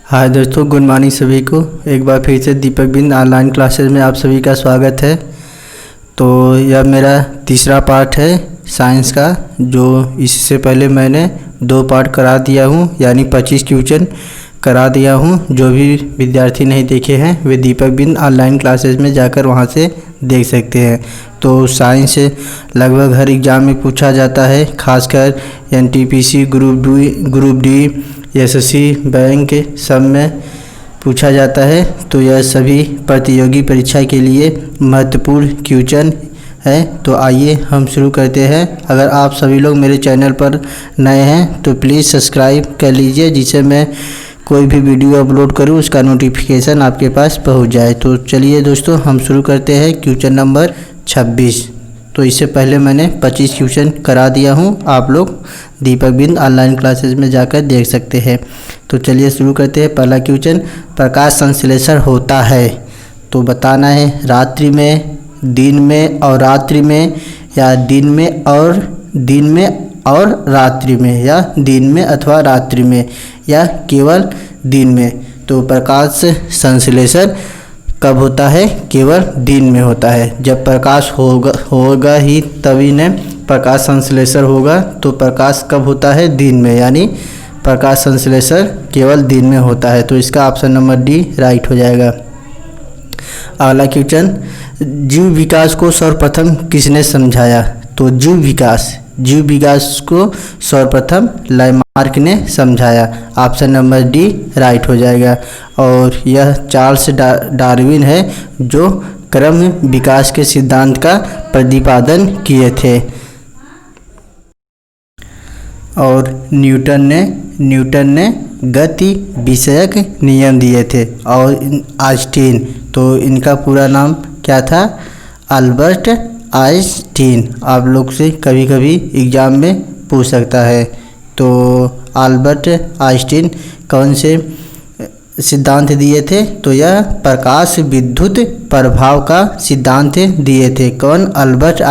हाय दोस्तों, good morning सभी को। एक बार फिर से दीपक बिंद ऑनलाइन क्लासेस में आप सभी का स्वागत है। तो यह मेरा तीसरा पार्ट है साइंस का, जो इससे पहले मैंने 2 पार्ट करा दिया हूँ, यानी 25 क्वेश्चन करा दिया हूँ। जो भी विद्यार्थी नहीं देखे हैं वे दीपक बिंद ऑनलाइन क्लासेस में जाकर वहाँ से देख सकते हैं। तो साइंस लगभग हर एग्ज़ाम में पूछा जाता है, खासकर NTPC group D SSC bank सब में पूछा जाता है। तो यह सभी प्रतियोगी परीक्षा के लिए महत्वपूर्ण क्वेश्चन है। तो आइए हम शुरू करते हैं। अगर आप सभी लोग मेरे चैनल पर नए हैं तो प्लीज़ सब्सक्राइब कर लीजिए, जिससे मैं कोई भी वीडियो अपलोड करूं उसका नोटिफिकेशन आपके पास पहुंच जाए। तो चलिए दोस्तों, हम शुरू करते हैं क्वेश्चन नंबर 26। तो इससे पहले मैंने 25 क्वेश्चन करा दिया हूं, आप लोग दीपक बिंद ऑनलाइन क्लासेस में जाकर देख सकते हैं। तो चलिए शुरू करते हैं। पहला क्वेश्चन, प्रकाश संश्लेषण होता है तो बताना है रात्रि में, दिन में और रात्रि में, या दिन में और रात्रि में, या दिन में अथवा रात्रि में, या केवल दिन में। तो प्रकाश संश्लेषण कब होता है? केवल दिन में होता है। जब प्रकाश होगा ही तभी न प्रकाश संश्लेषण होगा। तो प्रकाश कब होता है? दिन में, यानी प्रकाश संश्लेषण केवल दिन में होता है। तो इसका ऑप्शन नंबर डी राइट हो जाएगा। अगला क्वेश्चन, जीव विकास को सर्वप्रथम किसने समझाया? तो जीव विकास को सर्वप्रथम लामार्क ने समझाया। ऑप्शन नंबर डी राइट हो जाएगा। और यह चार्ल्स डार्विन है जो क्रम विकास के सिद्धांत का प्रतिपादन किए थे। और न्यूटन ने गति विषयक नियम दिए थे। और आइंस्टीन, तो इनका पूरा नाम क्या था? Albert Einstein. आप लोग से कभी कभी एग्ज़ाम में पूछ सकता है। तो अल्बर्ट आइंस्टीन कौन से सिद्धांत दिए थे? तो यह प्रकाश विद्युत प्रभाव का सिद्धांत दिए थे। कौन? अल्बर्ट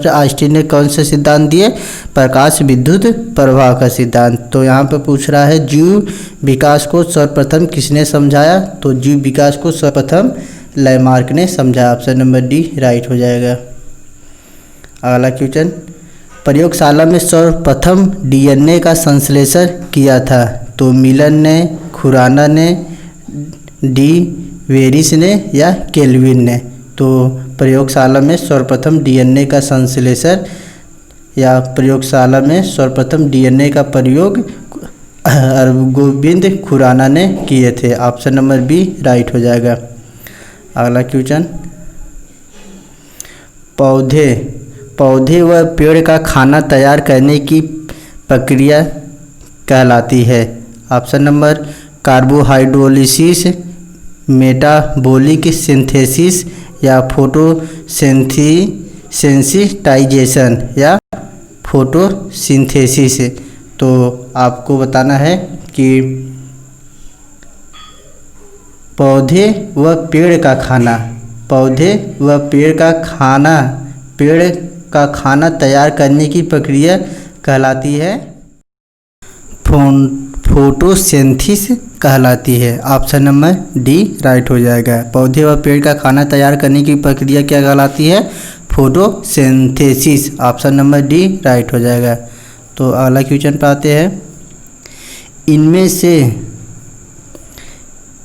आइंस्टीन ने कौन से सिद्धांत दिए? प्रकाश विद्युत प्रभाव का सिद्धांत। तो यहाँ पर पूछ रहा है जीव विकास को सर्वप्रथम किसने समझाया? तो जीव विकास को सर्वप्रथम लामार्क ने समझाया। ऑप्शन नंबर डी राइट हो जाएगा। अगला क्वेश्चन, प्रयोगशाला में सर्वप्रथम डीएनए का संश्लेषण किया था। तो मिलन ने, खुराना ने, डी वेरिस ने, या केल्विन ने? तो प्रयोगशाला में सर्वप्रथम डीएनए का संश्लेषण या प्रयोगशाला में सर्वप्रथम डीएनए का प्रयोग गोविंद खुराना ने किए थे। ऑप्शन नंबर बी राइट हो जाएगा। अगला क्वेश्चन, पौधे व पेड़ का खाना तैयार करने की प्रक्रिया कहलाती है। ऑप्शन नंबर कार्बोहाइड्रोलिसिस, मेटाबॉलिक सिंथेसिस, या फोटोसेंसिटाइजेशन, या फोटोसिंथेसिस। तो आपको बताना है कि पौधे व पेड़ का खाना तैयार करने की प्रक्रिया कहलाती है फोटोसिंथेसिस कहलाती है। ऑप्शन नंबर डी राइट हो जाएगा। पौधे व पेड़ का खाना तैयार करने की प्रक्रिया क्या कहलाती है? Photosynthesis. Option number D right हो जाएगा। तो अगला क्वेश्चन पे आते हैं।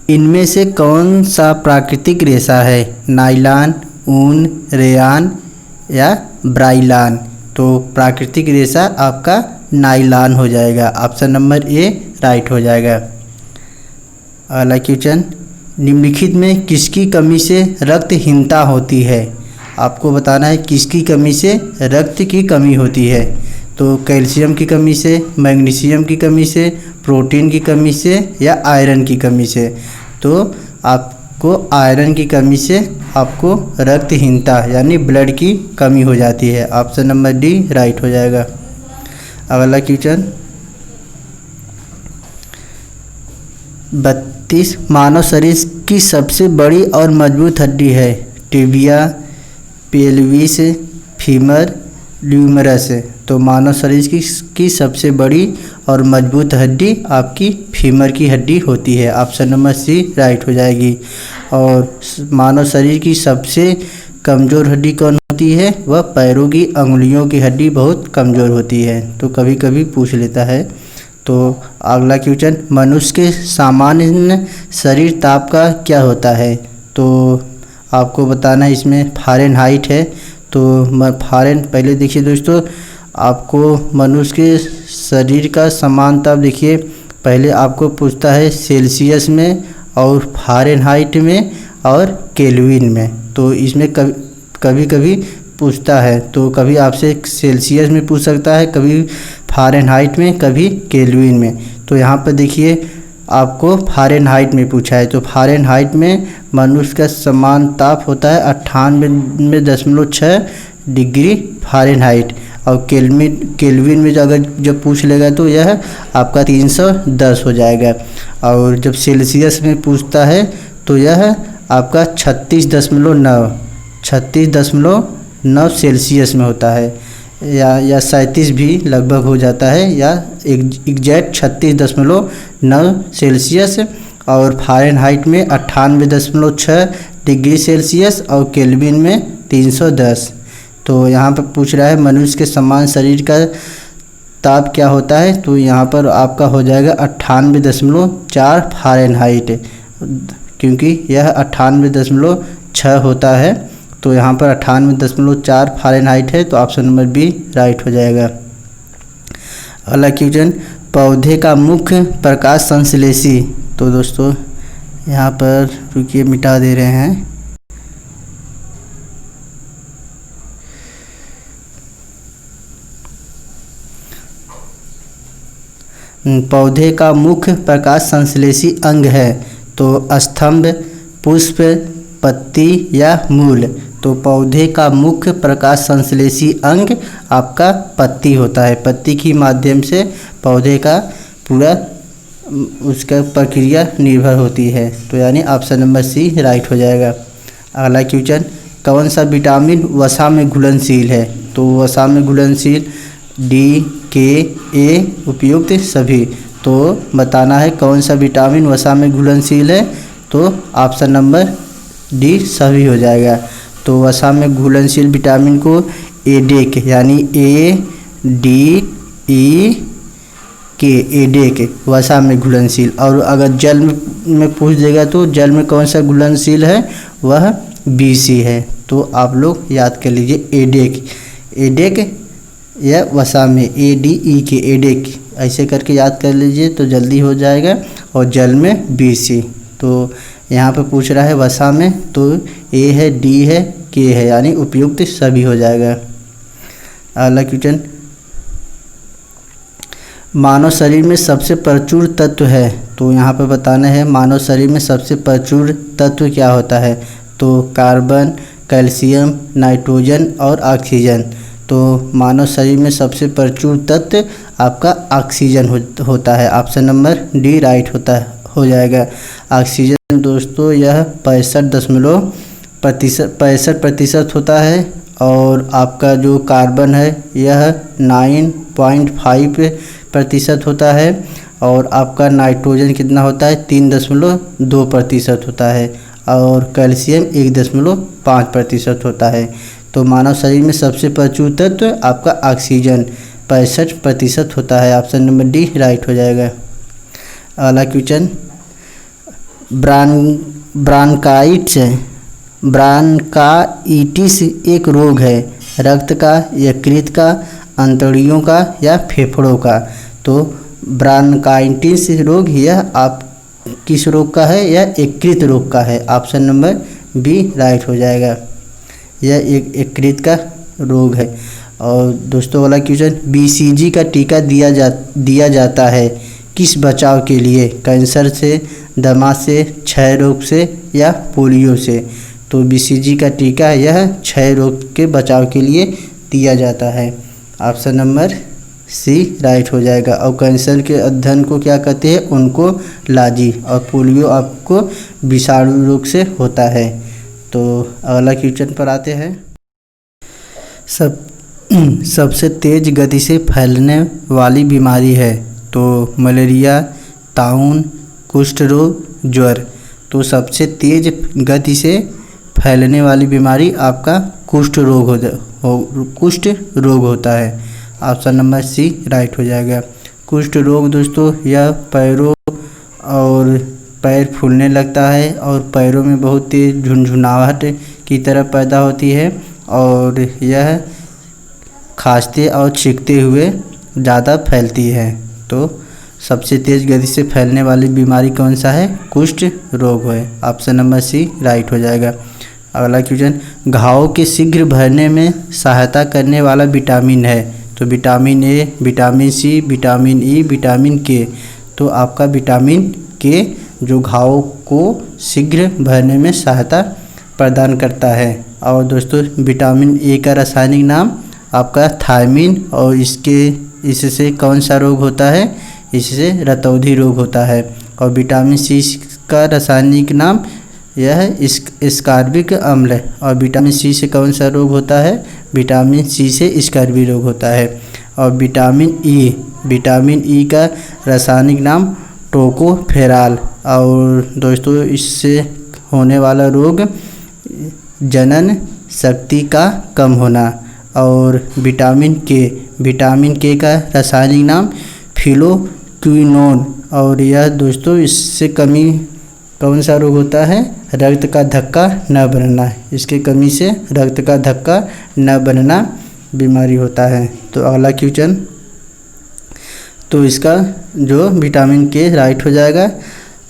इनमें से कौन सा प्राकृतिक रेशा है? नायलॉन, ऊन, रेयान, या ब्राइलान? तो प्राकृतिक रेशा आपका नायलॉन हो जाएगा। ऑप्शन नंबर ए राइट हो जाएगा। अगला क्वेश्चन, निम्नलिखित में किसकी कमी से रक्तहीनता होती है? आपको बताना है किसकी कमी से रक्त की कमी होती है। तो कैल्शियम की कमी से, मैग्नीशियम की कमी से, प्रोटीन की कमी से, या आयरन की कमी से? तो आपको आयरन की कमी से आपको रक्तहीनता यानी ब्लड की कमी हो जाती है। ऑप्शन नंबर डी राइट हो जाएगा। अगला क्वेश्चन, 32 मानव शरीर की सबसे बड़ी और मजबूत हड्डी है? टिबिया, पेल्विस, फीमर, ल्यूमरस है। तो मानव शरीर की सबसे बड़ी और मजबूत हड्डी आपकी फीमर की हड्डी होती है। ऑप्शन नंबर सी राइट हो जाएगी। और मानव शरीर की सबसे कमज़ोर हड्डी कौन होती है? वह पैरों की अंगुलियों की हड्डी बहुत कमज़ोर होती है। तो कभी कभी पूछ लेता है। तो अगला क्वेश्चन, मनुष्य के सामान्य शरीर ताप का क्या होता है? तो आपको बताना है, इसमें फ़ारेनहाइट है। तो पहले देखिए दोस्तों, आपको मनुष्य के शरीर का समान ताप देखिए, पहले आपको पूछता है सेल्सियस में और फ़ारेनहाइट में और केल्विन में। तो इसमें कभी कभी पूछता है, तो कभी आपसे सेल्सियस में पूछ सकता है, कभी फ़ारेनहाइट में, कभी केल्विन में। तो यहाँ पर देखिए आपको फ़ारेनहाइट में पूछा है। तो फ़ारेनहाइट में मनुष्य का समान ताप होता है 98.6 डिग्री फ़ारेनहाइट। और केल्विन में जब पूछ लेगा तो यह आपका 310 हो जाएगा। और जब सेल्सियस में पूछता है तो यह आपका 36.9 सेल्सियस में होता है, या 37 भी लगभग हो जाता है, या एग्जैक्ट 36.9 सेल्सियस। और फ़ारेनहाइट में 98.6 डिग्री सेल्सियस और केल्विन में 310। तो यहाँ पर पूछ रहा है मनुष्य के समान शरीर का ताप क्या होता है? तो यहाँ पर आपका हो जाएगा 98.4 फ़ारेनहाइट, क्योंकि यह 98.6 होता है। तो यहाँ पर 98.4 फ़ारेनहाइट है। तो ऑप्शन नंबर बी राइट हो जाएगा। अगला क्वेश्चन, पौधे का मुख्य प्रकाश संश्लेषी। तो दोस्तों यहाँ पर रुकिए, मिटा दे रहे हैं। पौधे का मुख्य प्रकाश संश्लेषी अंग है। तो स्तंभ, पुष्प, पत्ती या मूल। तो पौधे का मुख्य प्रकाश संश्लेषी अंग आपका पत्ती होता है। पत्ती के माध्यम से पौधे का पूरा उसका प्रक्रिया निर्भर होती है। तो यानी ऑप्शन नंबर सी राइट हो जाएगा। अगला क्वेश्चन, कौन सा विटामिन वसा में घुलनशील है? तो वसा में घुलनशील डी, के, ए उपयुक्त सभी। तो बताना है कौन सा विटामिन वसा में घुलनशील है? तो ऑप्शन नंबर डी सभी हो जाएगा। तो वसा में घुलनशील विटामिन को एडेक, यानी ADEK, एडेक वसा में घुलनशील। और अगर जल में पूछ देगा तो जल में कौन सा घुलनशील है? वह BC है। तो आप लोग याद कर लीजिए एडेक या वसा में ADEK, एडेक ऐसे करके याद कर लीजिए तो जल्दी हो जाएगा। और जल में BC। तो यहाँ पे पूछ रहा है वसा में, तो A है, D है, K है, यानी उपयुक्त सभी हो जाएगा। अगला क्वेश्चन, मानव शरीर में सबसे प्रचुर तत्व है। तो यहाँ पे बताना है मानव शरीर में सबसे प्रचुर तत्व क्या होता है? तो कार्बन, कैल्शियम, नाइट्रोजन और ऑक्सीजन। तो मानव शरीर में सबसे प्रचुर तत्व आपका ऑक्सीजन होता है। ऑप्शन नंबर डी राइट हो जाएगा। ऑक्सीजन दोस्तों यह 65% होता है। और आपका जो कार्बन है यह 9.5% होता है। और आपका नाइट्रोजन कितना होता है? 3.2% होता है। और कैल्शियम 1.5% होता है। तो मानव शरीर में सबसे प्रचुर तत्व आपका ऑक्सीजन 65% होता है। ऑप्शन नंबर डी राइट हो जाएगा। अगला क्वेश्चन, ब्रांकाइटिस एक रोग है, रक्त का, यकृत का, अंतड़ियों का या फेफड़ों का। तो ब्रांकाइटिस रोग यह आप किस रोग का है? यह यकृत रोग का है। ऑप्शन नंबर बी राइट हो जाएगा। यह एक यकृत का रोग है। और दोस्तों वाला क्वेश्चन, BCG का टीका दिया जाता है किस बचाव के लिए? कैंसर से, दमा से, क्षय रोग से या पोलियो से। तो BCG का टीका यह क्षय रोग के बचाव के लिए दिया जाता है। ऑप्शन नंबर सी राइट हो जाएगा। और कैंसर के अध्ययन को क्या कहते हैं? ओन्कोलॉजी। और पोलियो आपको विषाणु रोग से होता है। तो अगला क्वेश्चन पर आते हैं। सबसे तेज़ गति से फैलने वाली बीमारी है? तो मलेरिया, ताउन, कुष्ठ रोग, ज्वर। तो सबसे तेज़ गति से फैलने वाली बीमारी आपका कुष्ठ रोग होता है। ऑप्शन नंबर सी राइट हो जाएगा। कुष्ठ रोग दोस्तों यह पैरों और पैर फूलने लगता है और पैरों में बहुत तेज़ झुनझुनाहट की तरह पैदा होती है और यह खांसते और छींकते हुए ज़्यादा फैलती है। तो सबसे तेज़ गति से फैलने वाली बीमारी कौन सा है? कुष्ठ रोग है। ऑप्शन नंबर सी राइट हो जाएगा। अगला क्वेश्चन, घाव के शीघ्र भरने में सहायता करने वाला विटामिन है? तो vitamin A, vitamin C, vitamin E, vitamin K. तो आपका विटामिन के जो घाव को शीघ्र भरने में सहायता प्रदान करता है। और दोस्तों विटामिन ए का रासायनिक नाम आपका थायमिन और इससे कौन सा रोग होता है? इससे रतौंधी रोग होता है। और विटामिन सी का रासायनिक नाम यह स्कार्बिक अम्ल है। और विटामिन सी से कौन सा रोग होता है? विटामिन सी से स्कर्वी रोग होता है। और विटामिन ई का रासायनिक नाम टोकोफेराल। और दोस्तों इससे होने वाला रोग जनन शक्ति का कम होना। और विटामिन के का रासायनिक नाम फिलोक्विनोन। और यह दोस्तों इससे कमी कौन सा रोग होता है? रक्त का धक्का न बनना। इसके कमी से रक्त का धक्का न बनना बीमारी होता है। तो अगला क्वेश्चन, तो इसका जो विटामिन के राइट हो जाएगा।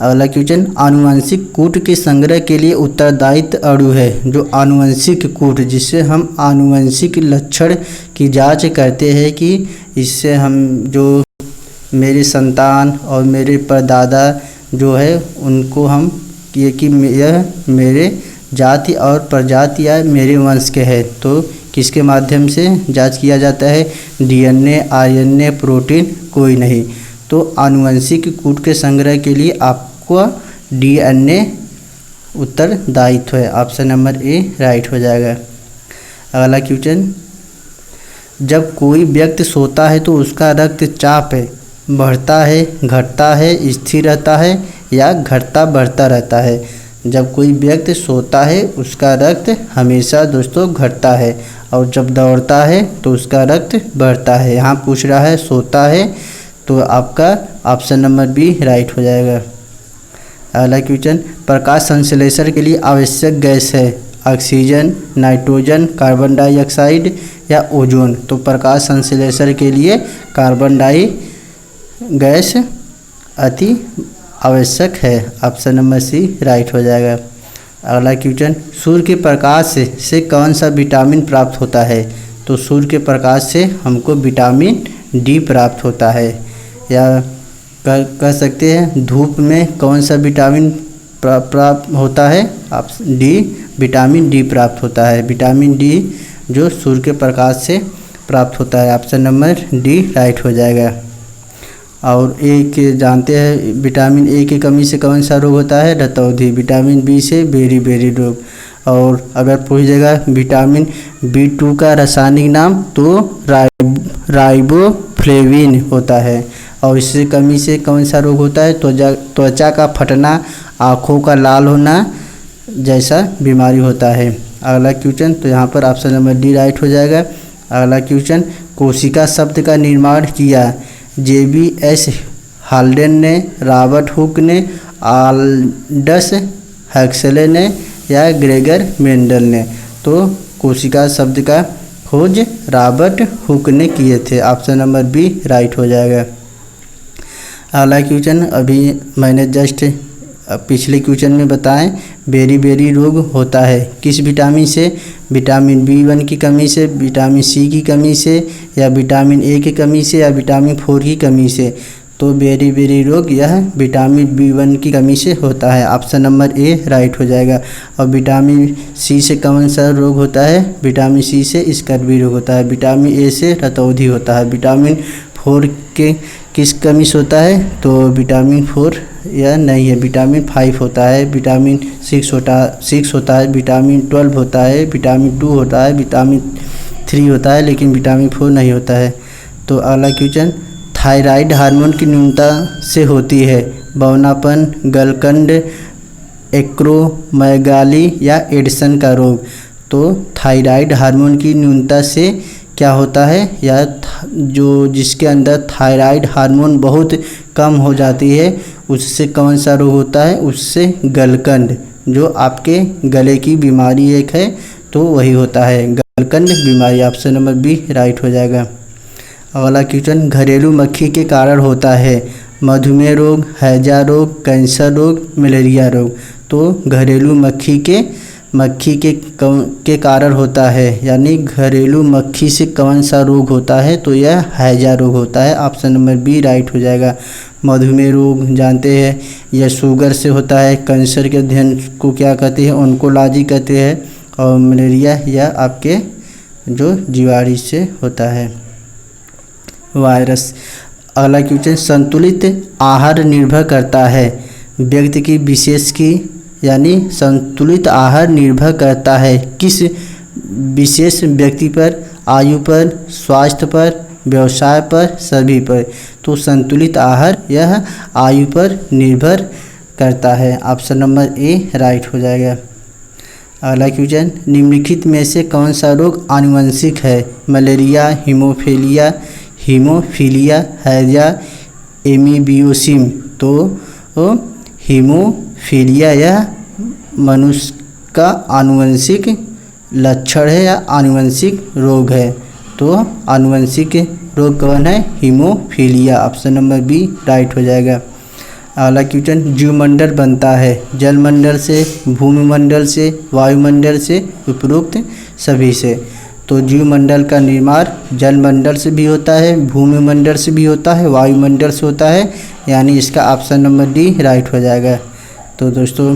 अगला क्वेश्चन, आनुवंशिक कूट के संग्रह के लिए उत्तरदायित्व अणु है? जो आनुवंशिक कूट जिससे हम आनुवंशिक लक्षण की जांच करते हैं कि इससे हम जो मेरे संतान और मेरे परदादा जो है उनको हम कि यह मेरे जाति और प्रजाति या मेरे वंश के है। तो किसके माध्यम से जांच किया जाता है? डीएनए, आरएनए, प्रोटीन, कोई नहीं। तो आनुवंशिक कूट के संग्रह के लिए आपको डीएनए उत्तरदायित्व है। ऑप्शन नंबर ए राइट हो जाएगा। अगला क्वेश्चन, जब कोई व्यक्ति सोता है तो उसका रक्तचाप बढ़ता है, घटता है, स्थिर रहता है या घटता बढ़ता रहता है? जब कोई व्यक्ति सोता है उसका रक्त हमेशा दोस्तों घटता है और जब दौड़ता है तो उसका रक्त बढ़ता है। यहाँ पूछ रहा है सोता है तो आपका ऑप्शन नंबर बी राइट हो जाएगा। अगला क्वेश्चन, प्रकाश संश्लेषण के लिए आवश्यक गैस है? ऑक्सीजन, नाइट्रोजन, कार्बन डाइऑक्साइड या ओजोन? तो प्रकाश संश्लेषण के लिए कार्बन डाई गैस अति आवश्यक है। ऑप्शन नंबर सी राइट हो जाएगा। अगला क्वेश्चन, सूर्य के प्रकाश से कौन सा विटामिन प्राप्त होता है? तो सूर्य के प्रकाश से हमको विटामिन डी प्राप्त होता है। या कह सकते हैं धूप में कौन सा विटामिन प्राप्त होता है? ऑप्शन डी, विटामिन डी प्राप्त होता है। विटामिन डी जो सूर्य के प्रकाश से प्राप्त होता है। ऑप्शन नंबर डी राइट हो जाएगा। और ए के जानते हैं विटामिन ए की कमी से कौन सा रोग होता है? रतौंधी। विटामिन बी से बेरी रोग। और अगर पूछ जाएगा विटामिन B2 का रासायनिक नाम तो राइबोफ्लेविन होता है। और इससे कमी से कौन सा रोग होता है? त्वचा का फटना, आँखों का लाल होना जैसा बीमारी होता है। अगला क्वेश्चन, तो यहाँ पर ऑप्शन नंबर डी राइट हो जाएगा। अगला क्वेश्चन, कोशिका शब्द का निर्माण किया? JBS हाल्डेन ने, रॉबर्ट हुक ने, आल्डस हक्सले ने या ग्रेगर मेंडल ने? तो कोशिका शब्द का खोज रॉबर्ट हुक ने किए थे। ऑप्शन नंबर बी राइट हो जाएगा। अगला क्वेश्चन, अभी मैंने जस्ट पिछले क्वेश्चन में बताएं बेरी रोग होता है किस विटामिन से? विटामिन B1 की कमी से, विटामिन सी की कमी से या विटामिन ए की कमी से या विटामिन 4 की कमी से? तो बेरी रोग यह विटामिन B1 की कमी से होता है। ऑप्शन नंबर ए राइट हो जाएगा। और विटामिन सी से कौन सा रोग होता है? विटामिन सी से स्कर्वी रोग होता है। विटामिन ए से रतौंधी होता है। विटामिन 4 के किस कमी से होता है? तो विटामिन 4 यह नहीं है, विटामिन 5 होता है, विटामिन 6 होता है, विटामिन 12 होता है, विटामिन 2 होता है, विटामिन 3 होता है लेकिन विटामिन 4 नहीं होता है। तो अगला क्वेश्चन, थायराइड हार्मोन की न्यूनता से होती है बौनापन, गलकंड, एक्रोमेगाली या एडिसन का रोग। तो थायराइड हार्मोन की न्यूनता से क्या होता है, या जो जिसके अंदर थायराइड हार्मोन बहुत कम हो जाती है उससे कौन सा रोग होता है, उससे गलकंड, जो आपके गले की बीमारी एक है तो वही होता है गलकंड बीमारी। ऑप्शन नंबर बी राइट हो जाएगा। अगला क्वेश्चन, घरेलू मक्खी के कारण होता है मधुमेह रोग, हैजा रोग, कैंसर रोग, मलेरिया रोग। तो घरेलू मक्खी के कारण होता है, यानी घरेलू मक्खी से कौन सा रोग होता है, तो यह हैजा रोग होता है। ऑप्शन नंबर बी राइट हो जाएगा। मधुमेह रोग जानते हैं, यह शुगर से होता है। कैंसर के अध्ययन को क्या कहते हैं, ओंकोलॉजी कहते हैं। और मलेरिया यह आपके जो जीवाणु से होता है, वायरस। अगला क्वेश्चन, संतुलित आहार निर्भर करता है व्यक्ति की विशेष की, यानी संतुलित आहार निर्भर करता है किस विशेष व्यक्ति पर, आयु पर, स्वास्थ्य पर, व्यवसाय पर, सभी पर। तो संतुलित आहार यह आयु पर निर्भर करता है। ऑप्शन नंबर ए राइट हो जाएगा। अगला क्वेश्चन, निम्नलिखित में से कौन सा रोग आनुवंशिक है, मलेरिया, हीमोफीलिया, हैजा, एमीबियोसिस। तो हीमोफीलिया यह मनुष्य का आनुवंशिक लक्षण है या आनुवंशिक रोग है। तो आनुवंशिक रोग कौन है, haemophilia. Option number B right हो जाएगा। अगला क्वेश्चन, जीवमंडल बनता है जलमंडल से, भूमिमंडल से, वायुमंडल से, उपरोक्त सभी से। तो जीवमंडल का निर्माण जलमंडल से भी होता है, भूमिमंडल से भी होता है, वायुमंडल से होता है, यानी इसका ऑप्शन नंबर डी राइट हो जाएगा। तो दोस्तों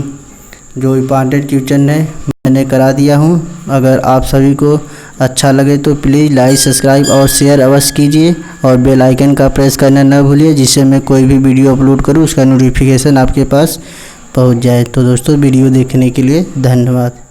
जो इम्पॉर्टेंट क्वेश्चन है मैंने करा दिया हूँ। अगर आप सभी को अच्छा लगे तो प्लीज़ लाइक, सब्सक्राइब और शेयर अवश्य कीजिए और बेल आइकन का प्रेस करना न भूलिए, जिससे मैं कोई भी वीडियो अपलोड करूँ उसका नोटिफिकेशन आपके पास पहुँच जाए। तो दोस्तों वीडियो देखने के लिए धन्यवाद।